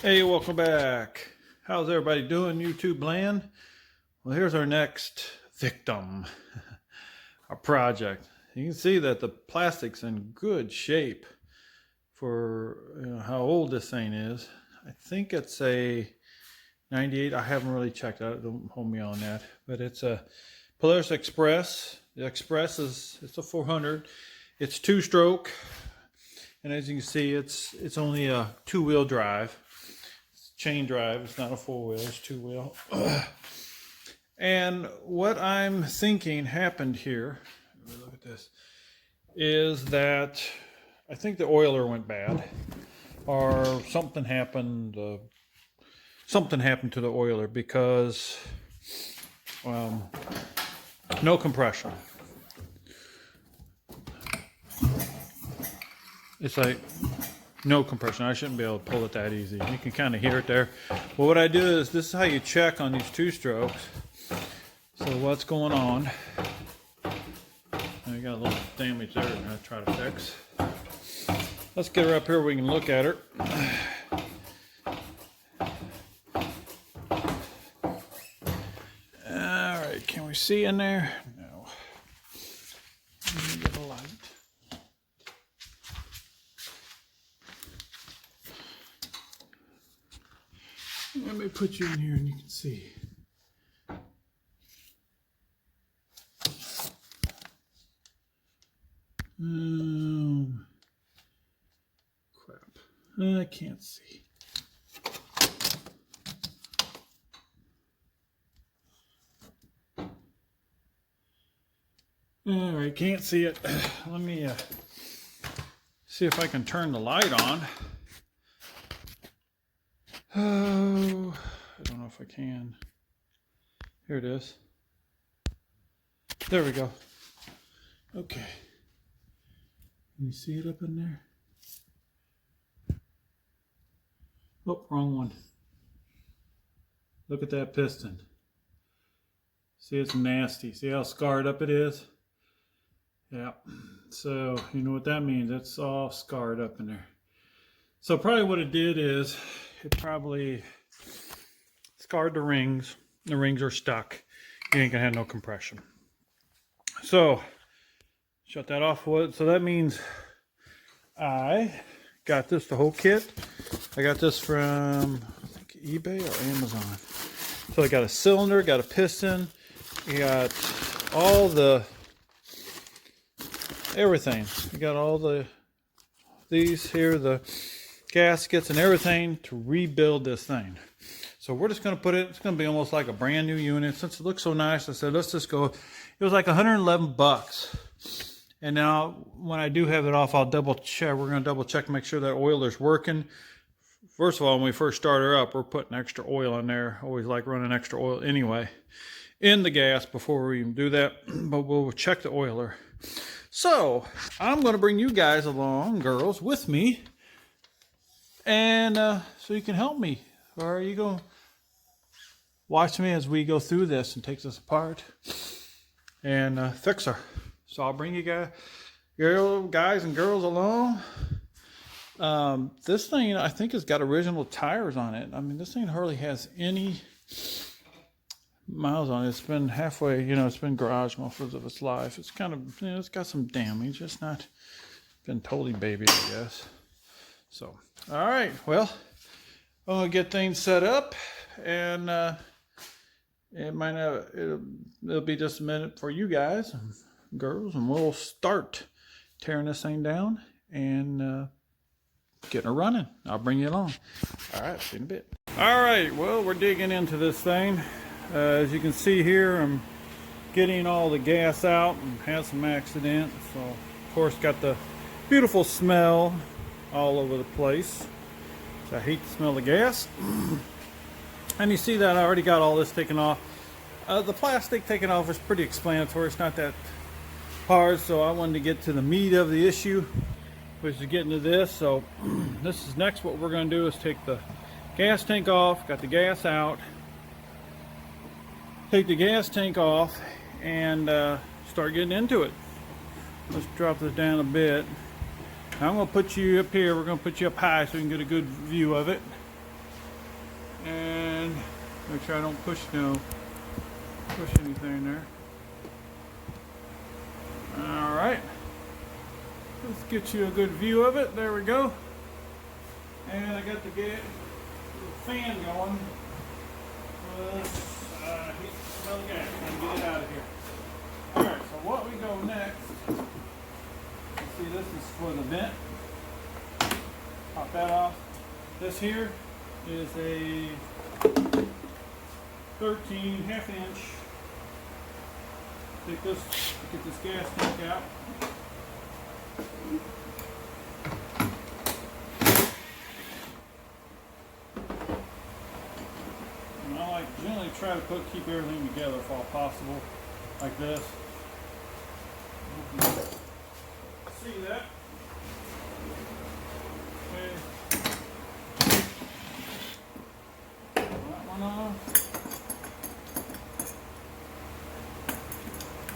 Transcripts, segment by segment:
Hey, welcome back. How's everybody doing, YouTube land? Well, here's our next victim, our project. You can see that the plastic's in good shape for how old this thing is. I think it's a 98. I haven't really checked out. Don't hold me on that. But it's a Polaris Xpress. The Express it's a 400. It's two-stroke, and as you can see, it's only a two-wheel drive. Chain drive. It's not a four-wheel, it's two-wheel. And what I'm thinking happened here, let me look at this, is that I think the oiler went bad, or something happened. Something happened to the oiler because no compression. It's like no compression. I shouldn't be able to pull it that easy. You can kind of hear it there. Well, what I do is, this is how you check on these two-strokes. So what's going on? I got a little damage there I'm going to try to fix. Let's get her up here where we can look at her. Alright, can we see in there? No. Let me get a light. Let me put you in here and you can see. Crap. I can't see. Alright, can't see it. Let me see if I can turn the light on. Oh, I don't know if I can. Here it is. There we go. Okay. Can you see it up in there? Oh, wrong one. Look at that piston. See, it's nasty. See how scarred up it is? Yeah. So, you know what that means. It's all scarred up in there. So probably what it did is, it probably scarred the rings. The rings are stuck. You ain't gonna have no compression. So, shut that off. So that means I got this, the whole kit. I got this from, I think, eBay or Amazon. So I got a cylinder, got a piston, you got all the, everything. You got all these here, the gaskets and everything to rebuild this thing. So we're just going to put it, it's going to be almost like a brand new unit. Since it looks so nice, I said, let's just go. It was like 111 bucks. And now when I do have it off, I'll double check. We're going to double check to make sure that oiler's working. First of all, when we first start her up, we're putting extra oil in there. Always like running extra oil anyway in the gas before we even do that. But we'll check the oiler. So I'm going to bring you guys along, girls, with me. And so you can help me. Or are you going to watch me as we go through this and take this apart and fix her? So I'll bring you guys and girls along. This thing, I think, has got original tires on it. I mean, this thing hardly has any miles on it. It's been halfway, it's been garage most of its life. It's kind of, it's got some damage. It's not been totally babied, I guess. So, all right, well, I'm gonna get things set up, and it'll be just a minute for you guys and girls, and we'll start tearing this thing down and getting her running. I'll bring you along. All right, see you in a bit. All right, well, we're digging into this thing. As you can see here, I'm getting all the gas out and had some accident. So, of course, got the beautiful smell all over the place. So I hate the smell of gas. And you see that I already got all this taken off. The plastic taken off is pretty explanatory. It's not that hard. So I wanted to get to the meat of the issue, which is getting to this. So this is next. What we're going to do is take the gas tank off. Got the gas out. Take the gas tank off and start getting into it. Let's drop this down a bit. Now I'm going to put you up here. We're going to put you up high so you can get a good view of it. And make sure I don't push anything there. All right. Let's get you a good view of it. There we go. And I got the fan going. Let's heat another gas and get it out of here. Alright, so what we go next, you see this is for the vent. Pop that off. This here is a 13.5 inch. Take this, get this gas tank out. And I like generally try to keep everything together if all possible, like this. See that? Okay. That one off.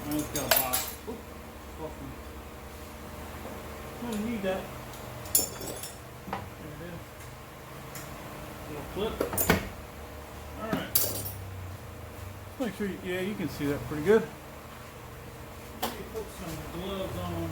And it's got a box. Oop, I don't need that. There it is. Little clip. Alright. Make sure you can see that pretty good. Let me put some gloves on here.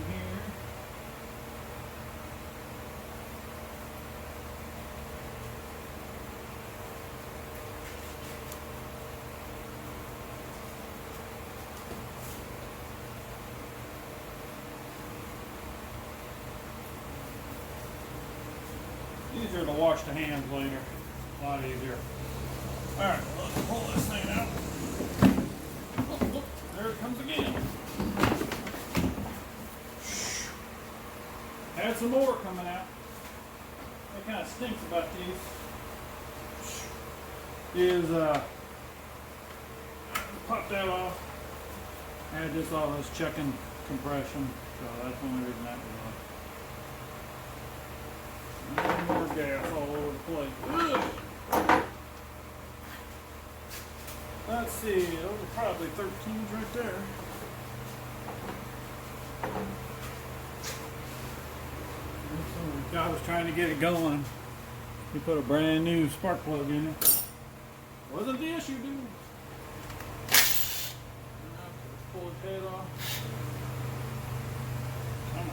Easier to wash the hands later. A lot easier. Alright, let's pull this thing out. Oh, look, there it comes again. Had some more coming out. That kind of stinks about these. Is pop that off. Add this off as checking compression. So that's the only reason that was on. More gas all over the place. Ugh. Let's see, those are probably 13s right there. The guy was trying to get it going. He put a brand new spark plug in it. Wasn't the issue, dude. Pull his head off. Come on.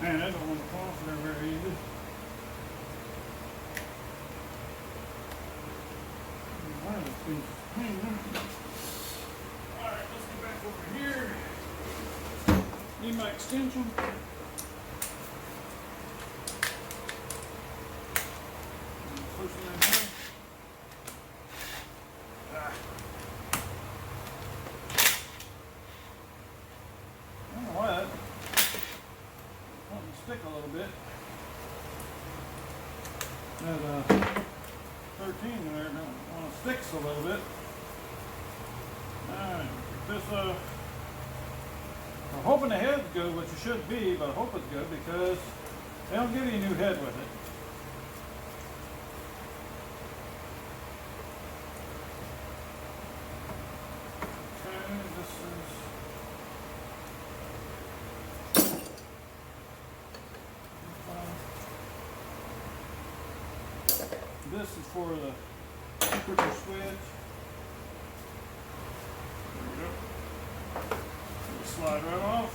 Man, I don't want to fall off there very easy. Alright, let's get back over here. Need my extension. Push it in here. I don't know why that wanting to stick a little bit. That 13 there don't want to stick a little bit. Alright, this I'm hoping the head's good, which it should be, but I hope it's good because they don't give you a new head with it. This is for the temperature switch. There we go. It'll slide right off.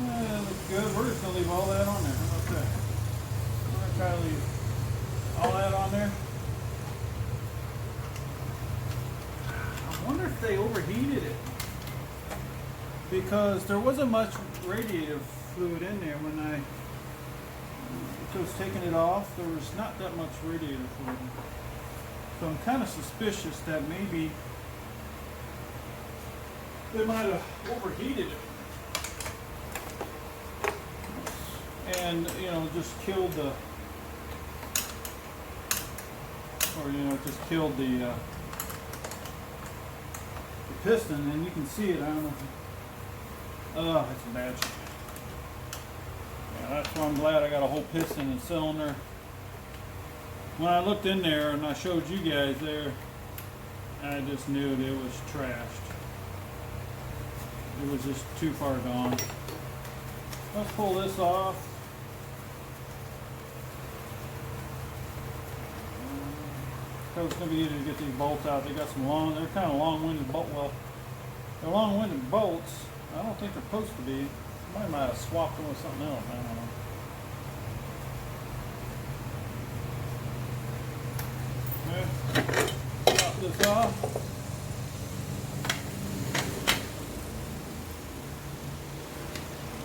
That looks good. We're just going to leave all that on there. How about that? We're going to try to leave all that on there. I wonder if they overheated it. Because there wasn't much radiator fluid in there when I was taking it off. There was not that much radiator fluid. So I'm kind of suspicious that maybe they might have overheated it. And, you know, just killed the, or, you know, just killed the piston. And you can see it. I don't know if oh, that's a bad shit. Yeah, that's why I'm glad I got a whole piston and cylinder when I looked in there and I showed you guys there, I just knew that it was trashed. It was just too far gone. Let's pull this off. So it's going to be easy to get these bolts out. They got some they're kind of long-winded they're long-winded bolts. I don't think they're supposed to be. Somebody might have swapped them with something else. I don't know. Okay. Pop this off.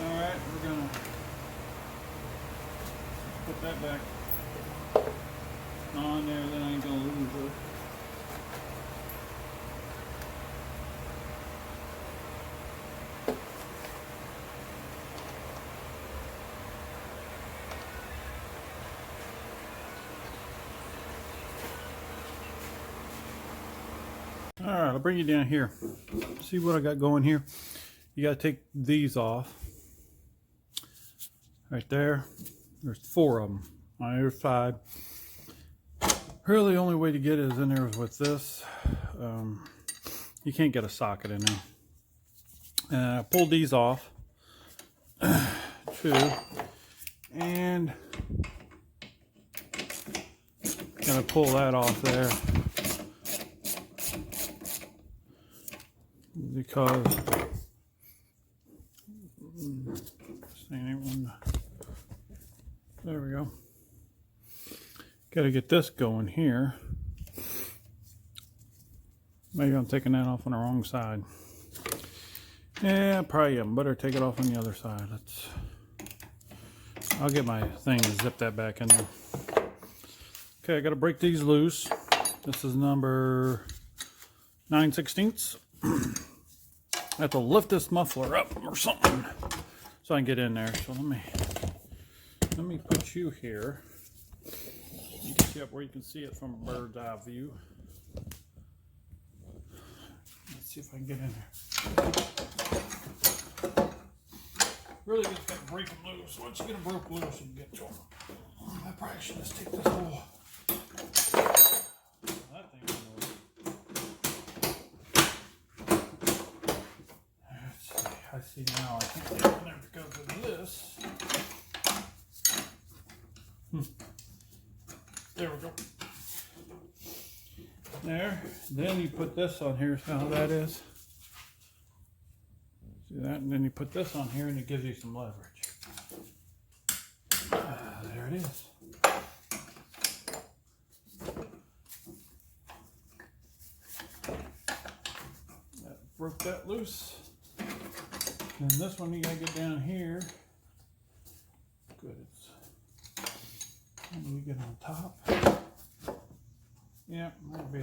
Alright, we're going to put that back on there, then I ain't going to lose it. Alright, I'll bring you down here. See what I got going here. You got to take these off. Right there. There's 4 of them on either side. Really, the only way to get it is in there with this. You can't get a socket in there. And I pulled these off. Too. And gonna pull that off there. Because there we go. Got to get this going here. Maybe I'm taking that off on the wrong side. Yeah, probably am. Better take it off on the other side. I'll get my thing and zip that back in there. Okay, I got to break these loose. This is number 9/16. I have to lift this muffler up or something so I can get in there. So let me put you here. Get you up where you can see it from a bird's eye view. Let's see if I can get in there. Really just got to break them loose. Once you get them broke loose, you can get to them. I probably should just take this whole. That thing is I see now I can't get in there because of this. There we go. There. Then you put this on here. See how that is? See that? And then you put this on here and it gives you some leverage. There it is. That broke that loose. And this one you gotta get down here. Good. And you get on top. Yeah, maybe.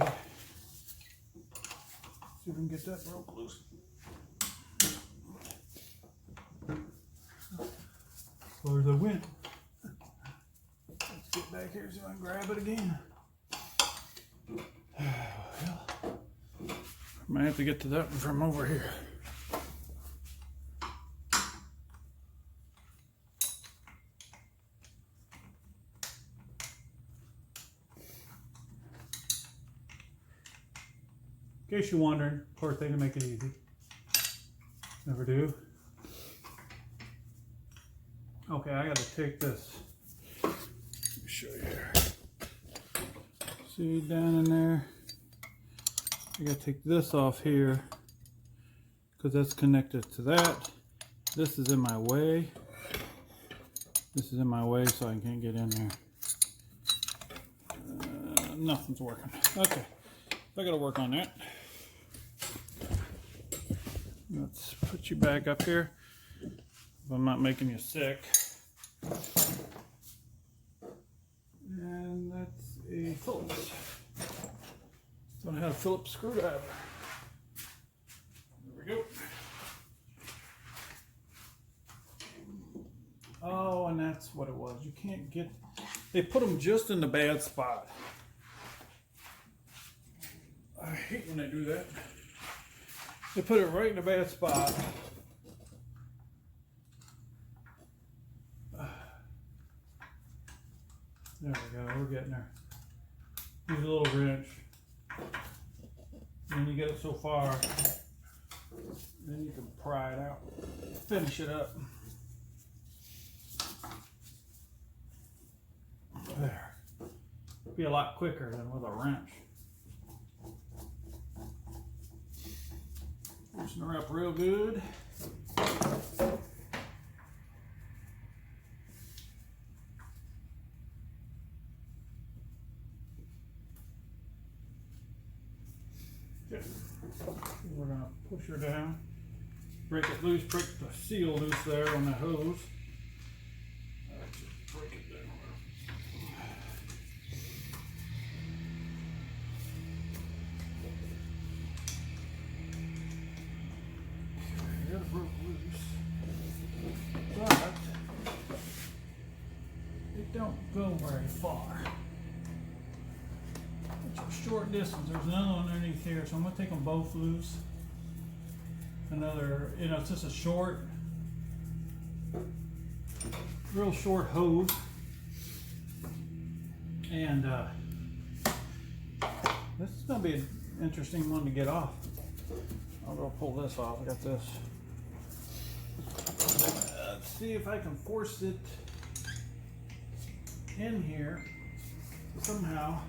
See if we can get that broke loose. Or the wind. Let's get back here so I can grab it again. Well, might have to get to that one from over here. In case you're wondering, of course they can make it easy. Never do. Okay, I got to take this. Let me show you here. See down in there? I got to take this off here because that's connected to that. This is in my way. This is in my way, so I can't get in there. Nothing's working. Okay, I got to work on that. Let's put you back up here if I'm not making you sick. And that's a Phillips. So I have a Phillips screwdriver. There we go. Oh, and that's what it was. You can't get, they put them just in the bad spot. I hate when they do that. They put it right in the bad spot. There we go, we're getting there. use a little wrench. And you get it so far, then you can pry it out, finish it up. There. Be a lot quicker than with a wrench. Loosen her up real good. Okay. We're going to push her down, break it loose, break the seal loose there on the hose. Just break it down. Okay, it broke loose, but it don't go very far. It's a short distance. There's another one underneath here, so I'm going to take them both loose. Another, it's just a short, real short hose, and this is going to be an interesting one to get off. I'll go pull this off. I got this. Let's see if I can force it in here somehow.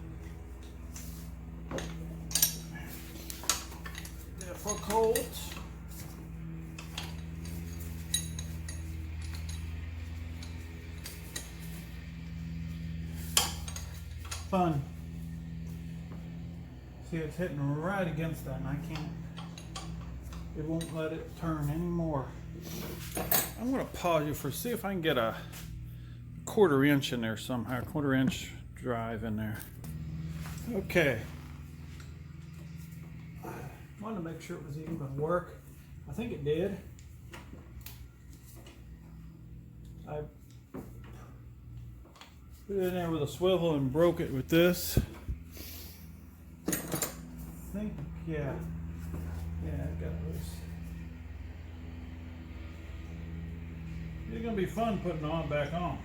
Difficult. Fun. See, it's hitting right against that, and I can't. It won't let it turn anymore. I'm going to pause you for see if I can get a 1/4 inch in there somehow. 1/4 inch drive in there. Okay. Wanted to make sure it was even going to work. I think it did. I put it in there with a swivel and broke it with this. I think, yeah. Yeah, it got loose. It's going to be fun putting it on back on.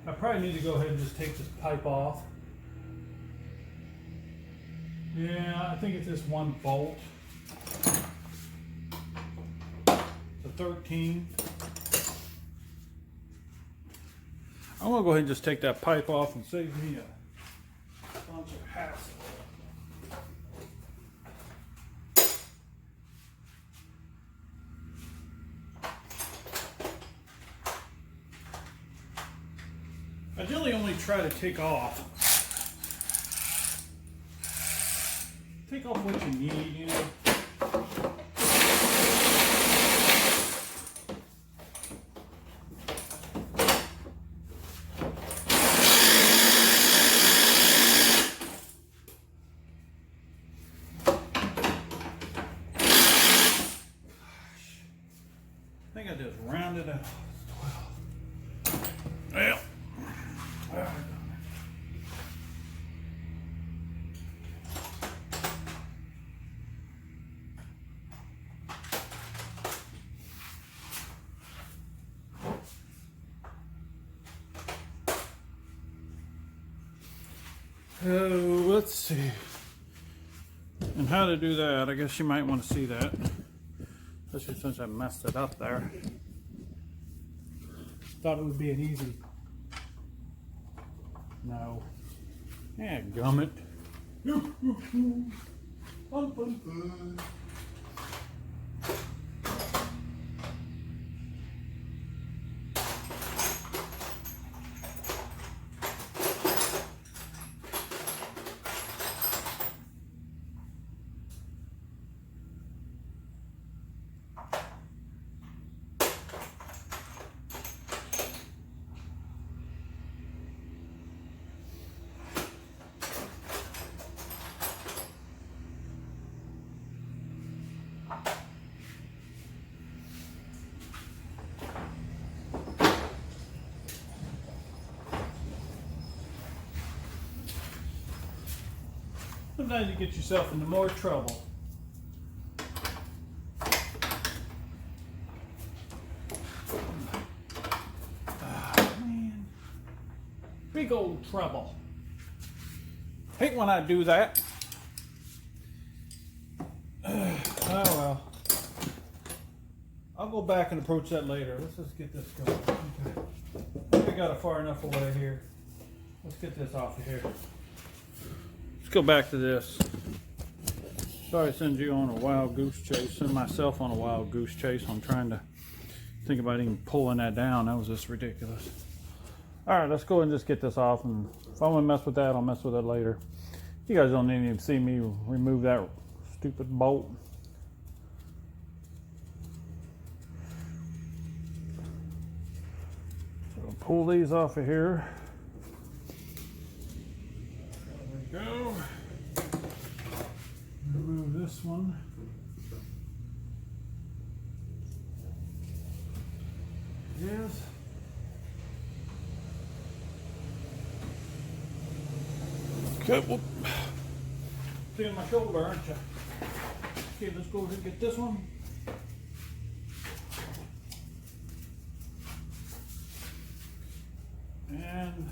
I probably need to go ahead and just take this pipe off. Yeah, I think it's just one bolt. It's a 13. I'm gonna go ahead and just take that pipe off and save me a bunch of hassle. I generally only try to take off what you need, you know. I think I just rounded it. Well. Let's see. And how to do that, I guess you might want to see that. Especially since I messed it up there. Thought it would be an easy. No. Yeah, gummit. Fun, fun, fun. Sometimes you get yourself into more trouble. big old trouble. Hate when I do that. Oh well. I'll go back and approach that later. Let's just get this going. Okay. I got it far enough away here. Let's get this off of here. Let's go back to this. Sorry to send you on a wild goose chase. Send myself on a wild goose chase. I'm trying to think about even pulling that down. That was just ridiculous. Alright, let's go and just get this off. And if I want to mess with that, I'll mess with it later. You guys don't need to see me remove that stupid bolt. So pull these off of here. There we go. Remove this one. Yes. Okay, whoop. Feeling my shoulder, aren't you? Okay, let's go ahead and get this one. And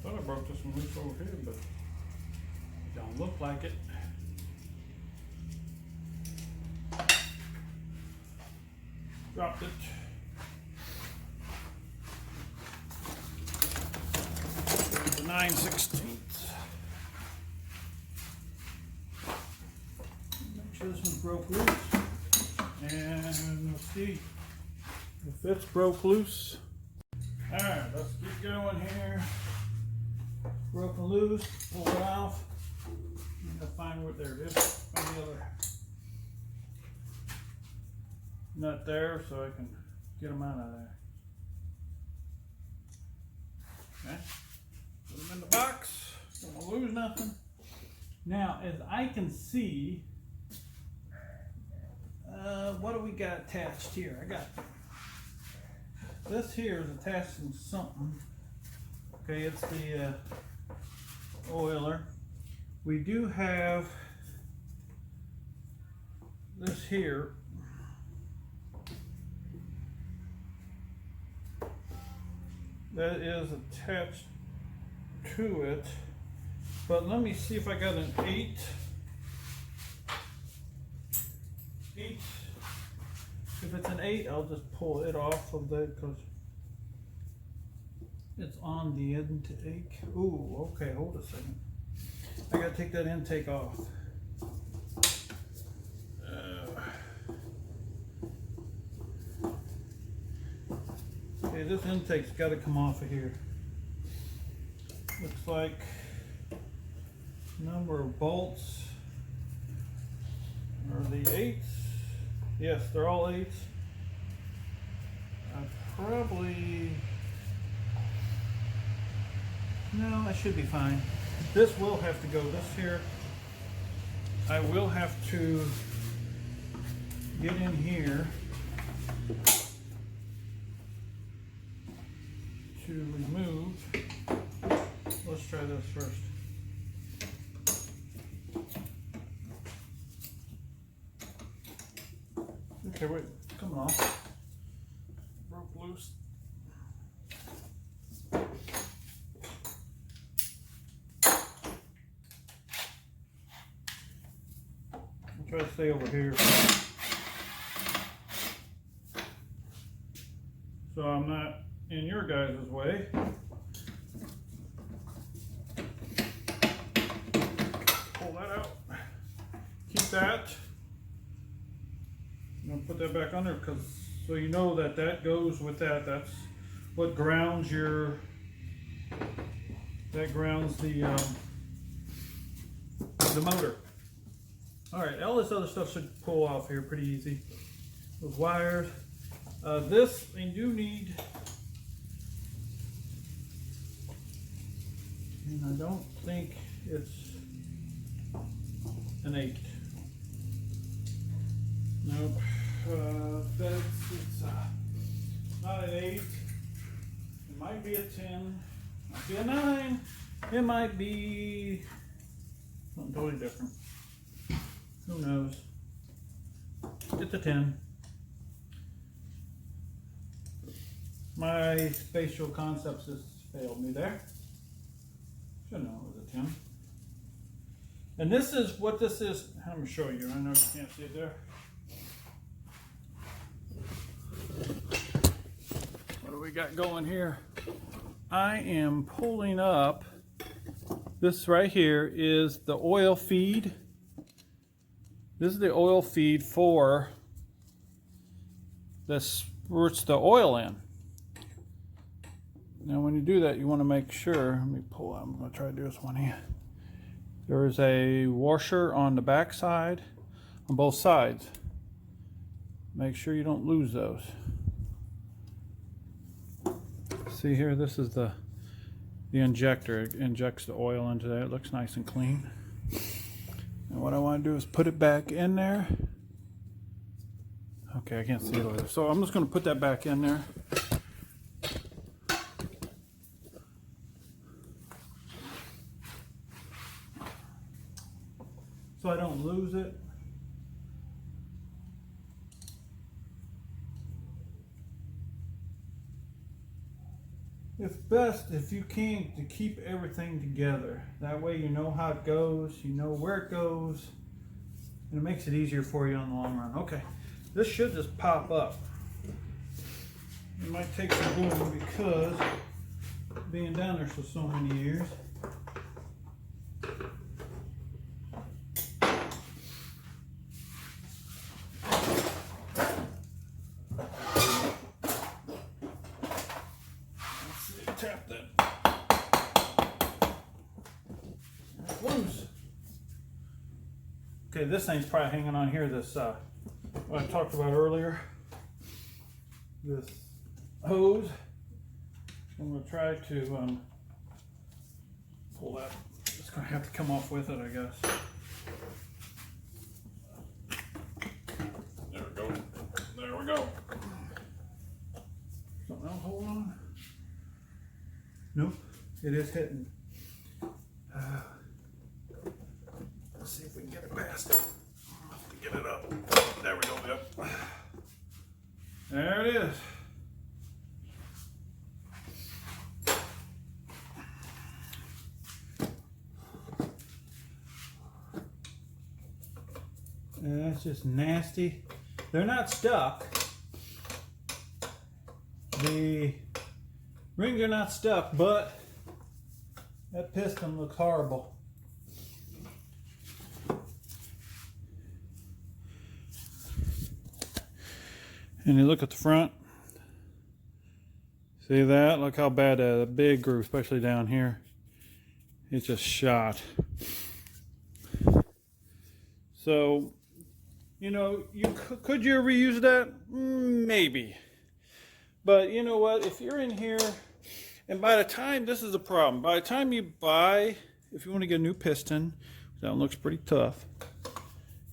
thought I broke this one loose over here, but don't look like it. Dropped it. The 9/16. Make sure this one broke loose. And let's see if it's broke loose. Alright, let's keep going here. Broken loose, pull it off. I'm gonna find what there it is. Find the other nut there so I can get them out of there. Okay, put them in the box. Don't want to lose nothing. Now, as I can see, what do we got attached here? I got this here is attached to something. Okay, it's the oiler. We do have this here. That is attached to it. But let me see if I got an 8. If it's an 8, I'll just pull it off of that because it's on the intake. Ooh, okay, hold a second. I gotta take that intake off. Okay, this intake's gotta come off of here. Looks like number of bolts are the 8s. Yes, they're all 8s. No, I should be fine. This will have to go. This here, I will have to get in here to remove. Let's try this first. Okay, wait, it's coming off. Broke loose. I'll try to stay over here. So I'm not in your guys' way. Pull that out. Keep that. I'm gonna put that back under because so you know that that goes with that. That's what grounds your. That grounds the motor. All right, all this other stuff should pull off here pretty easy. Those wires. This I do need, and I don't think it's an 8. Nope. It's not an 8. It might be a 10. Might be a 9. It might be something totally different. Who knows? It's a 10. My spatial concepts has failed me there. Should know it was a 10. And this is what this is. I'm going to show you. I know you can't see it there. What do we got going here? I am pulling up. This right here is the oil feed. This is the oil feed for this squirts the oil in. Now when you do that, you want to make sure, let me pull out, I'm going to try to do this one here. There is a washer on the back side, on both sides. Make sure you don't lose those. See here, this is the injector. It injects the oil into there. It looks nice and clean. And what I want to do is put it back in there. Okay, I can't see it later. So I'm just going to put that back in there. So I don't lose it. It's best if you can to keep everything together. That way you know how it goes, you know where it goes, and it makes it easier for you in the long run. Okay, this should just pop up. It might take some doing because being down there for so many years. Tap that. Loose. Okay, this thing's probably hanging on here. This what I talked about earlier. This hose. I'm going to try to pull that. It's going to have to come off with it, I guess. There we go. There we go. Something else hold on. Nope, it is hitting. Let's see if we can get it past it. I'll have to get it up. There we go, yep. There it is. That's just nasty. They're not stuck. The rings are not stuck, but that piston looks horrible. And you look at the front. See that? Look how bad the big groove, especially down here. It's just shot. So, you know, could you reuse that? Maybe. But you know what? If you're in here, and by the time, this is a problem, by the time you buy, if you want to get a new piston, that one looks pretty tough.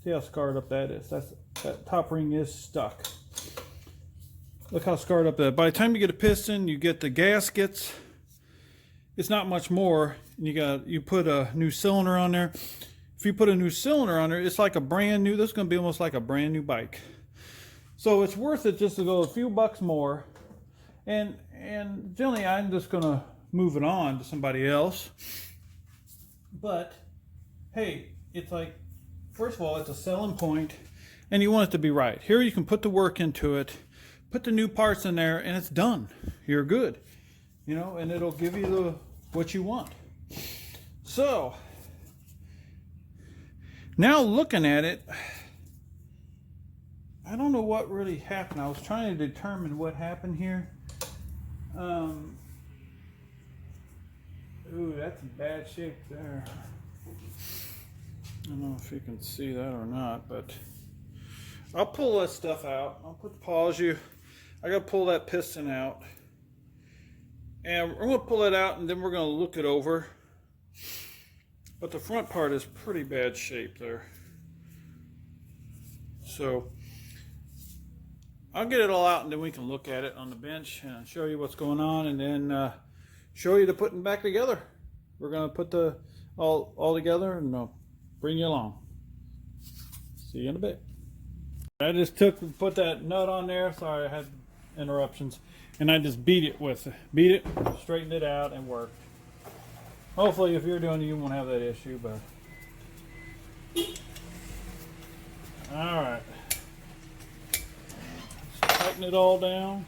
See how scarred up that is? That top ring is stuck. Look how scarred up that. By the time you get a piston, you get the gaskets. It's not much more. And you put a new cylinder on there. If you put a new cylinder on there, it's like a brand new, this is going to be almost like a brand new bike. So it's worth it just to go a few bucks more. And generally I'm just going to move it on to somebody else. But hey, it's like, first of all, it's a selling point and you want it to be right. Here you can put the work into it, put the new parts in there, and it's done. You're good. You know, and it'll give you what you want. So now looking at it, I don't know what really happened. I was trying to determine what happened here. Ooh, that's in bad shape there. I don't know if you can see that or not, but I'll pull that stuff out. I'll pause you. I gotta pull that piston out. And we're gonna pull it out and then we're gonna look it over. But the front part is pretty bad shape there. So I'll get it all out and then we can look at it on the bench and show you what's going on, and then show you the putting back together. We're going to put the all together and I'll bring you along. See you in a bit. I just put that nut on there. Sorry, I had interruptions. and I just beat it, straightened it out, and worked. Hopefully, if you're doing it, you won't have that issue. But all right, let's tighten it all down.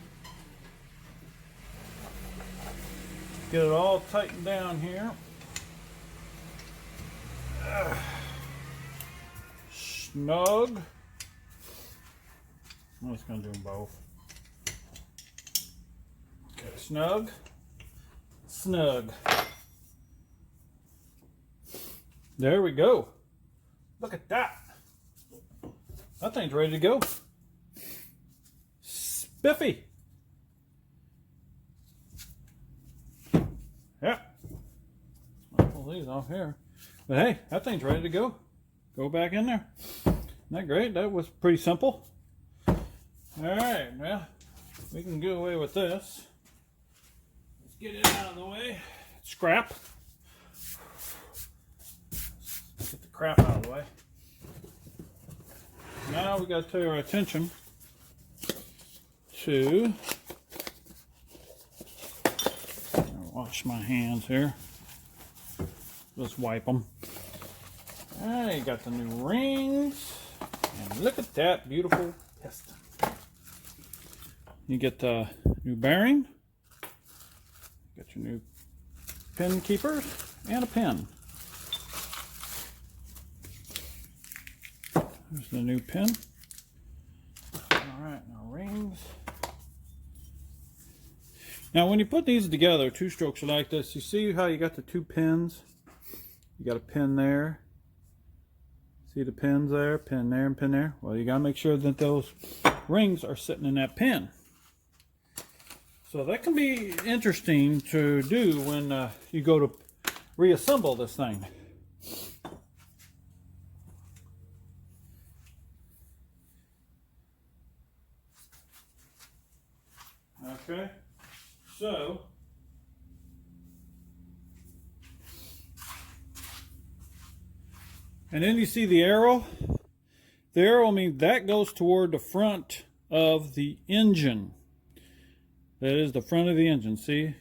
Get it all tightened down here. Snug. I'm just going to do them both. Okay, snug. Snug. There we go. Look at that. That thing's ready to go. Spiffy. Yeah. I'll pull these off here. But hey, that thing's ready to go. Go back in there. Isn't that great? That was pretty simple. Alright, well, we can get away with this. Let's get it out of the way. Scrap. Let's get the crap out of the way. Now we got to turn our attention to, I'll wash my hands here. Just wipe them. Alright, you got the new rings. And look at that beautiful piston. You get the new bearing. Got your new pin keepers and a pin. There's the new pin. Alright, now rings. Now when you put these together, two strokes are like this. You see how you got the two pins? You got a pin there. See the pins there? Pin there and pin there. Well, you got to make sure that those rings are sitting in that pin. So that can be interesting to do when you go to reassemble this thing. Okay, so and then you see the arrow. The arrow means that goes toward the front of the engine. That is the front of the engine. See,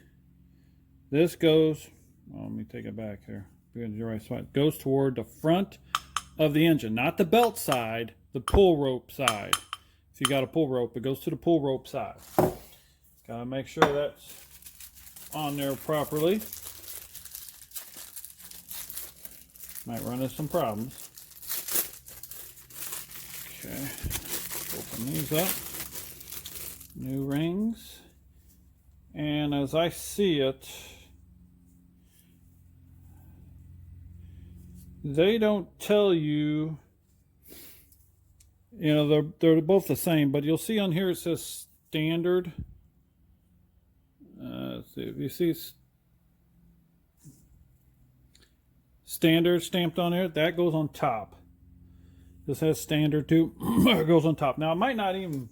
this goes. Let me take it back here. Get the right spot. Goes toward the front of the engine, not the belt side, the pull rope side. If you got a pull rope, it goes to the pull rope side. Gotta make sure that's on there properly. Might run into some problems. Okay, open these up. New rings. And as I see it, they don't tell you, you know, they're both the same, but you'll see on here it says standard. Let's see if you see standard stamped on there, that goes on top. This has standard too. It goes on top. Now it might not even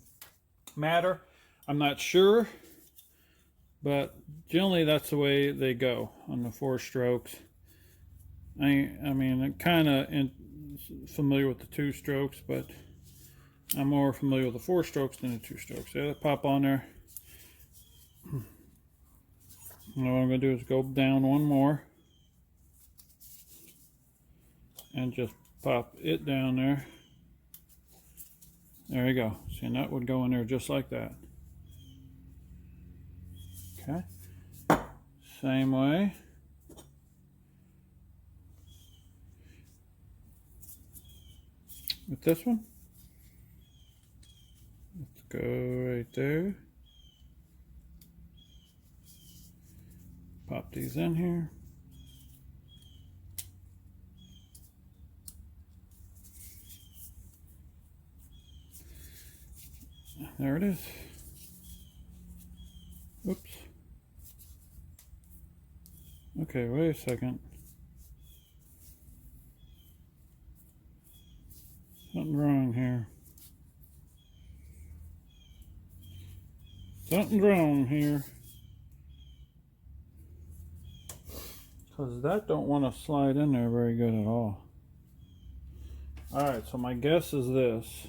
matter. I'm not sure. But generally that's the way they go on the 4 strokes. I mean, I'm kind of familiar with the 2 strokes, but I'm more familiar with the 4 strokes than the 2 strokes. So pop on there. And what I'm going to do is go down one more. And just pop it down there. There you go. See, and that would go in there just like that. Okay, same way. With this one, let's go right there. Pop these in here. There it is. Oops. Okay, wait a second. Something wrong here. Something's wrong here. Because that don't want to slide in there very good at all. Alright, so my guess is this.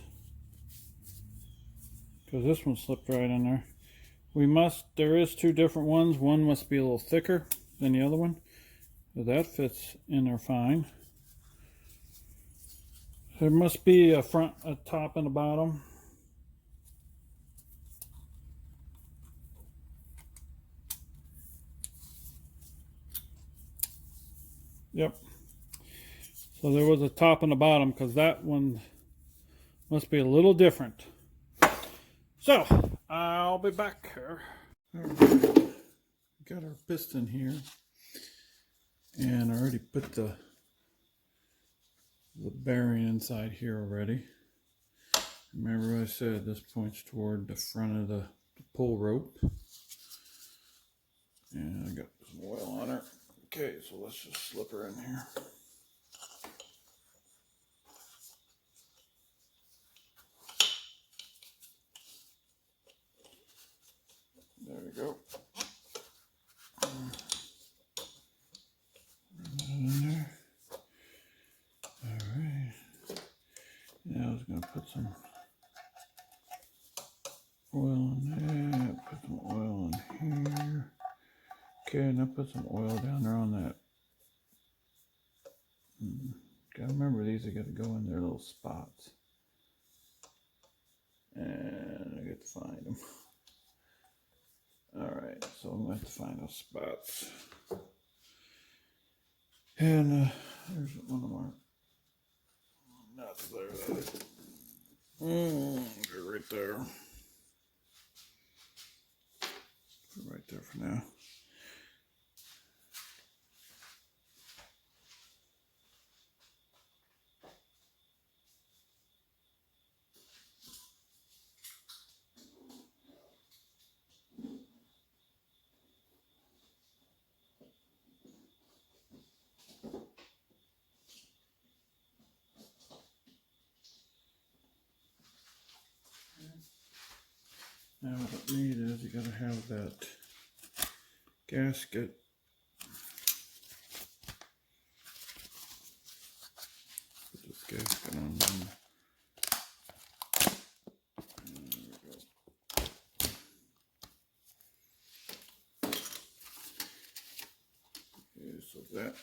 Because this one slipped right in there. there is two different ones. One must be a little thicker than the other one. So that fits in there fine. There must be a front, a top, and a bottom. Yep. So there was a top and a bottom because that one must be a little different. So I'll be back here. Right. Got our piston here, and I already put the bearing inside here already. Remember what I said, this points toward the front of the pull rope. And I got some oil on her. Okay, so let's just slip her in here. There we go. In there. All right. Now I was going to put some oil in there. Put some oil in here. Okay, now put some oil down there on that. Gotta remember, these are going to go in their little spots. And I get to find them. Alright, so I'm going to have to find those spots. And there's one of my nuts there. They're right there. Right there for now. Now what you need is you gotta have that gasket. Put this gasket on there. There we go. Okay, so that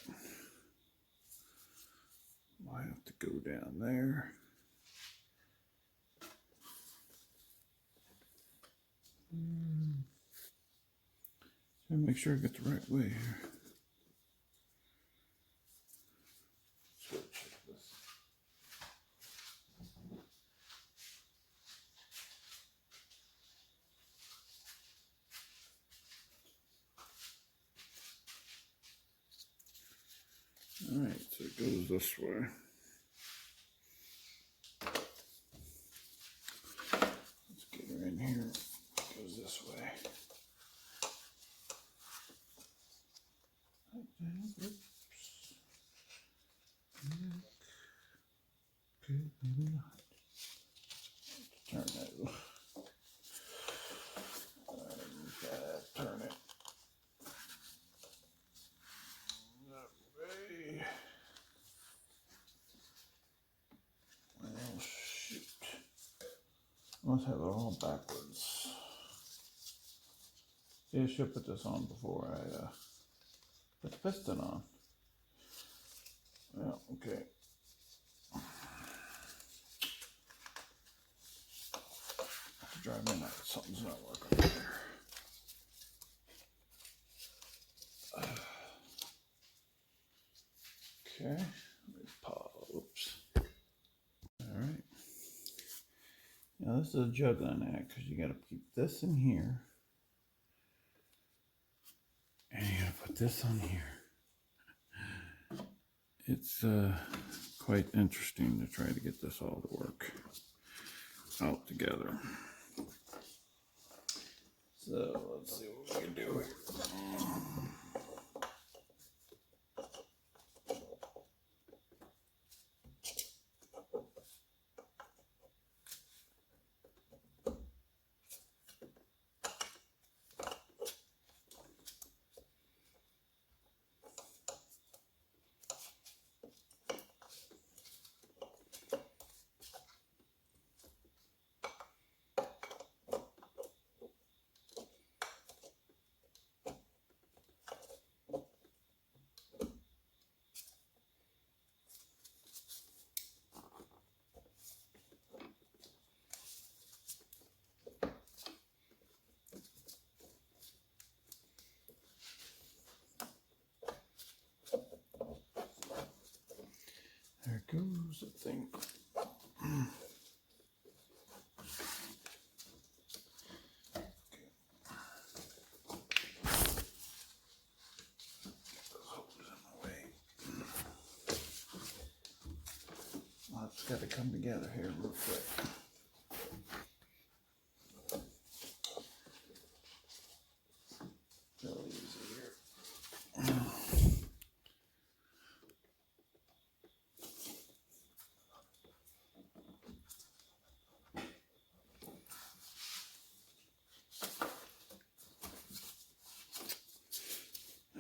might have to go down there. And make sure I get the right way here. Switch this. All right, so it goes this way. Let's get her in here. It goes this way. Oops. Okay, maybe not. Turn that. Turn it. That way. Oh shoot. I must have it all backwards. See, I should put this on before I put the piston on. Well, okay. Drive me nuts. Something's not working there. Okay. Let me pause. Oops. All right. Now this is a juggling act because you got to keep this in here. And you gotta put this on here. It's quite interesting to try to get this all to work out together. So let's see what we can do here. Where's the thing? It's got to come together here real quick. Real easy here.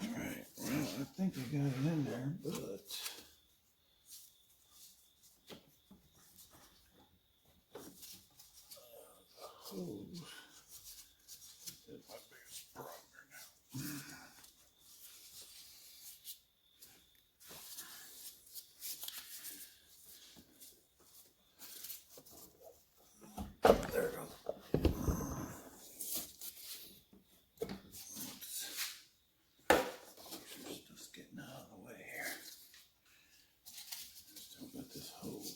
All right. Well, I think I got it in there, but. Hose is my biggest problem now. There it goes. Just getting out of the way here. Still got this hose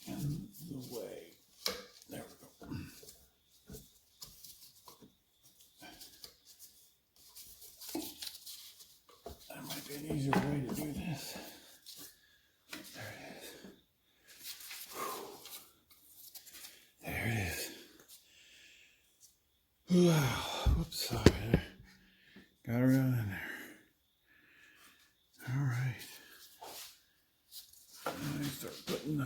in the way. There we go. That might be an easier way to do this. There it is. There it is. Wow. Whoops, sorry there. Got her down in there. All right. Now I start putting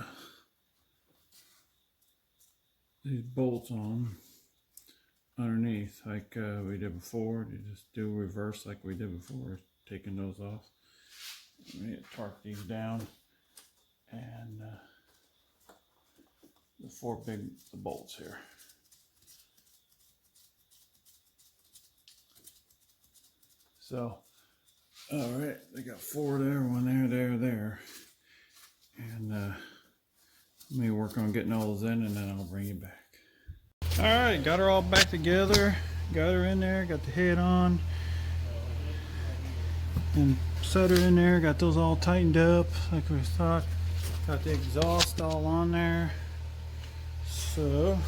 these bolts on underneath like we did before. You just do reverse like we did before, taking those off. We need to torque these down, and the four big bolts here. So, all right, they got four there, one there, and let me work on getting all those in, and then I'll bring you back. All right, got her all back together, got her in there, got the head on, and set her in there, got those all tightened up like we thought, got the exhaust all on there. So,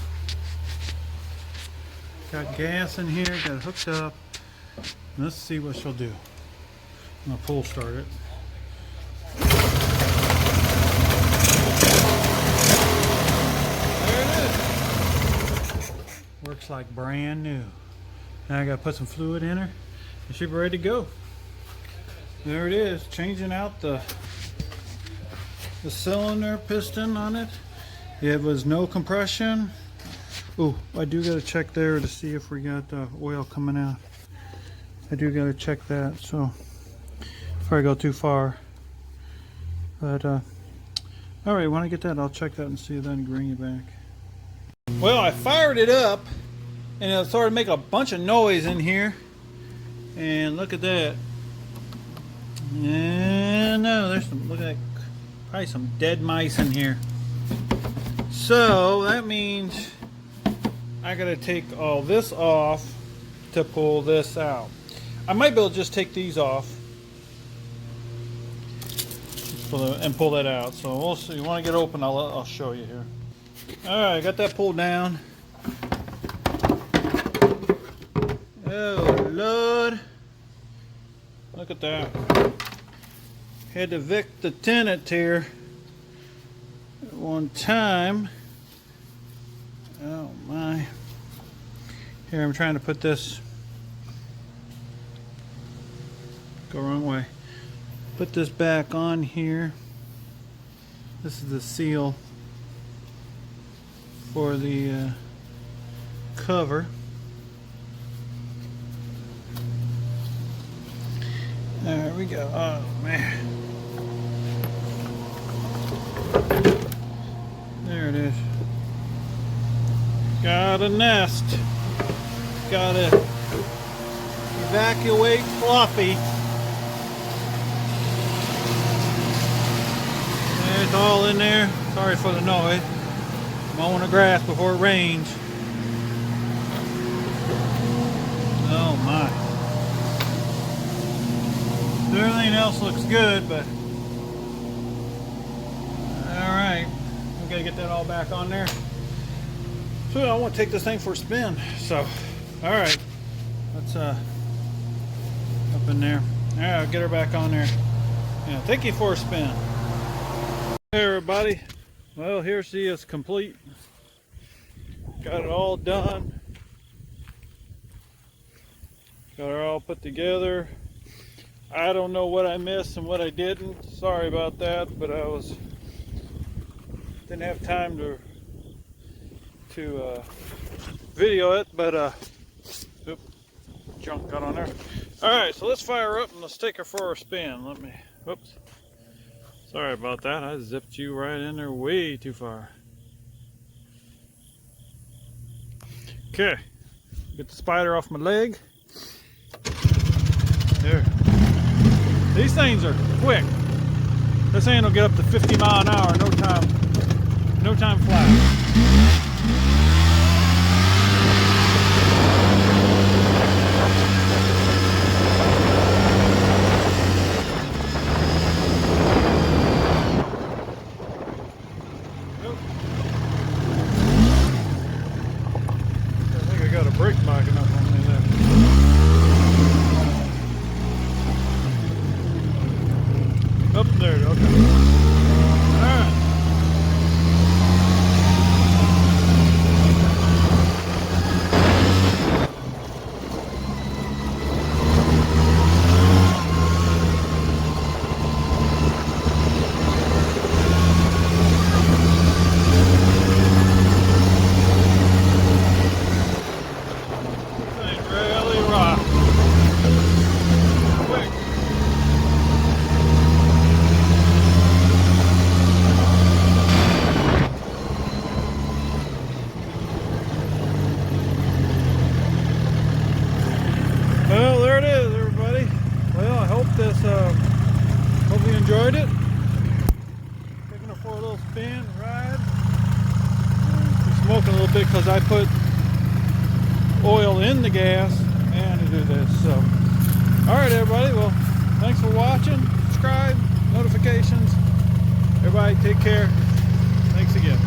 got gas in here, got it hooked up. Let's see what she'll do. I'm gonna pull start it. There it is. Works like brand new. Now I gotta put some fluid in her and she'll be ready to go. There it is, changing out the cylinder piston on it. It was no compression. Oh, I do gotta check there to see if we got oil coming out. I do gotta check that, so before I go too far. But all right, when I get that, I'll check that and see, then bring you back. Well, I fired it up, and it started making a bunch of noise in here. And look at that. And no, there's some, look at that, probably some dead mice in here. So that means I gotta take all this off to pull this out. I might be able to just take these off and pull that out. So we'll see. When I get open, I'll show you here. All right, got that pulled down. Oh Lord, look at that. Had to evict the tenant here at one time. Oh my. Here, I'm trying to put this. Go wrong way. Put this back on here. This is the seal for the cover. There we go. Oh man. There it is. Got a nest. Gotta evacuate Fluffy. It's all in there. Sorry for the noise. Mowing the grass before it rains. Oh my. Everything else looks good, but get that all back on there. So I want to take this thing for a spin. So, all right, let's up in there. All right, I'll get her back on there. Yeah, take you for a spin. Hey everybody, well here she is complete. Got it all done. Got her all put together. I don't know what I missed and what I didn't. Sorry about that, but I didn't have time to video it, but oops, junk got on there. All right, so let's fire her up and let's take her for a spin. Whoops. Sorry about that. I zipped you right in there way too far. Okay, get the spider off my leg. There. These things are quick. This thing will get up to 50 miles an hour, no time flat. Brake backing up on me there. Up there, okay. Alright. Well, there it is, everybody. Well, I hope you enjoyed it. Taking her for a little spin, ride. We're smoking a little bit because I put oil in the gas and to do this. So, all right, everybody. Well, thanks for watching. Subscribe, notifications. Everybody, take care. Thanks again.